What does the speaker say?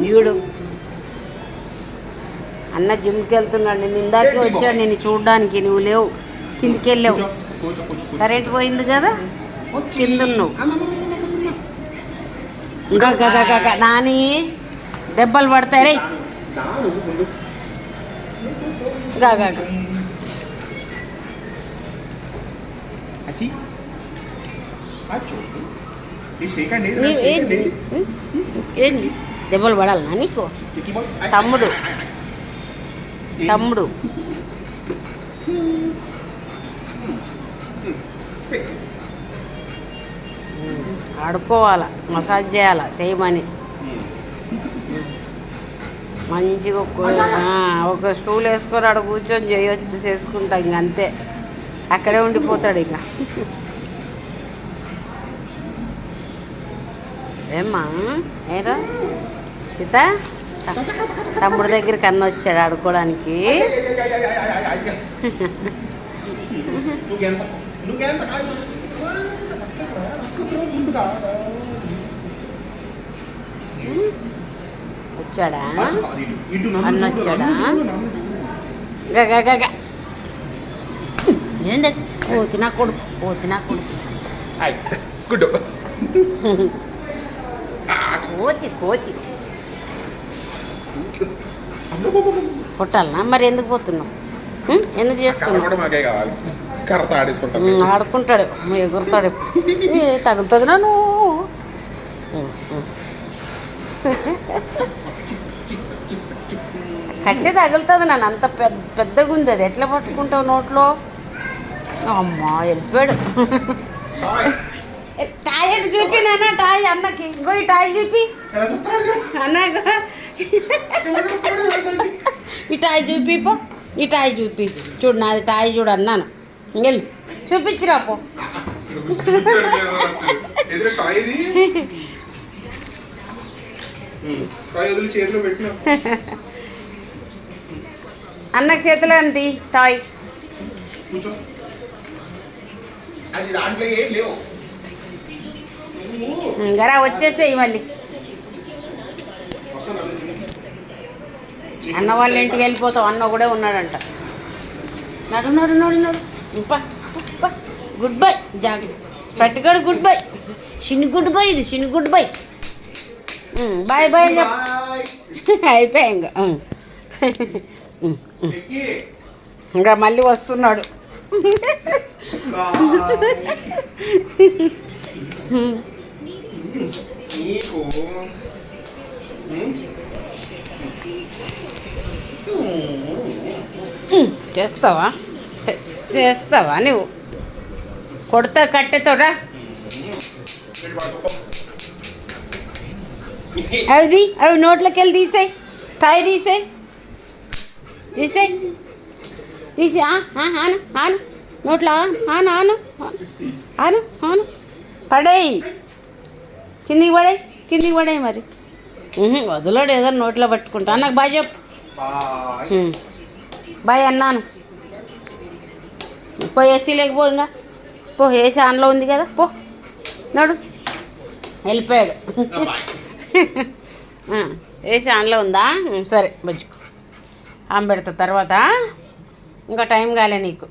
చూడు అన్న జిమ్కి వెళ్తున్నాడు. నేను ఇందాకే వచ్చాడు నేను చూడడానికి. నువ్వు లేవు, కిందికి వెళ్ళావు. కరెంట్ పోయింది కదా, కింద ఉన్నావు. ఇంకా గగ నాని దెబ్బలు పడతాయి రే. గగ ఏంది దెబ్బలు పడాలనా నీకు? తమ్ముడు తమ్ముడు ఆడుకోవాలా, మసాజ్ చేయాలా చేయమని. మంచిగా ఒక స్టూల్ వేసుకొని ఆడ కూర్చొని చేయొచ్చు, చేసుకుంటా. ఇంక అంతే, అక్కడే ఉండిపోతాడు. ఇక ఏమ్మా ఏరా సీత, తమ్ముడి దగ్గరికి అన్న వచ్చాడు ఆడుకోవడానికి. వచ్చాడా అన్న వచ్చాడా? గగ ఏంది పోతినా కొడుకు, పోతినా కొడుకు, కోతి కోతి కొట్టాలనా? మరి ఎందుకు పోతున్నావు? ఎందుకు చేస్తున్నావు? ఆడుకుంటాడు, ఎగురుతాడు. తగులుతుంది నన్ను. కట్టి తగులుతుంది నన్ను. అంత పెద్దగా ఉంది అది. ఎట్లా పట్టుకుంటావు నోట్లో? అమ్మా వెళ్ళిపోయాడు. టాయ్ అటు చూపి నాన్న, టాయ్ అన్నకి. ఇంకో ఈ టాయ్ చూపి అన్నకు. ఈ టాయ్ చూపి పో, ఈ టాయ్ చూపి. చూడు నాది టాయ్ చూడు అన్నాను. వెళ్ళి చూపించిరా పో. అన్నకి చేతిలో అంది టాయ్. గరా వచ్చేసేయి మళ్ళీ. అన్న వాళ్ళ ఇంటికి వెళ్ళిపోతావు. అన్న కూడా ఉన్నాడంట. నడు నడు నడు నడు. ఇంపా గుడ్ బై. జాగ్రత్త పట్టుకోడు. Goodbye. Chinni goodbye. ఇది Chinni good bye. Bye bye చెప్పు. అయిపోయా ఇంకా. ఇంకా మళ్ళీ వస్తున్నాడు. చేస్తావా చేస్తావా నువ్వు? కొడతా కట్టెతోరా. అవి నోట్లోకి వెళ్ళి తీసేయి. టాయ్ తీసేయి, తీసేయి, తీసి ఆను ఆను నోట్లో ఆను ఆను ఆను ఆను. పడేయి, కిందికి పడేయి, కిందికి పడేయి. మరి వదిలాడు ఏదో నోట్లో పట్టుకుంటా. నాకు బాయ్ చెప్పు. బాయ్ అన్నాను. పో ఏసీ లేకపో. ఇంకా పో, ఏసీ ఆన్లో ఉంది కదా, పో. నడు. వెళ్ళిపోయాడు. ఏసీ ఆన్లో ఉందా? సరే బజ్జుకో. ఆమె పెడతా తర్వాత. ఇంకా టైం కాలే నీకు.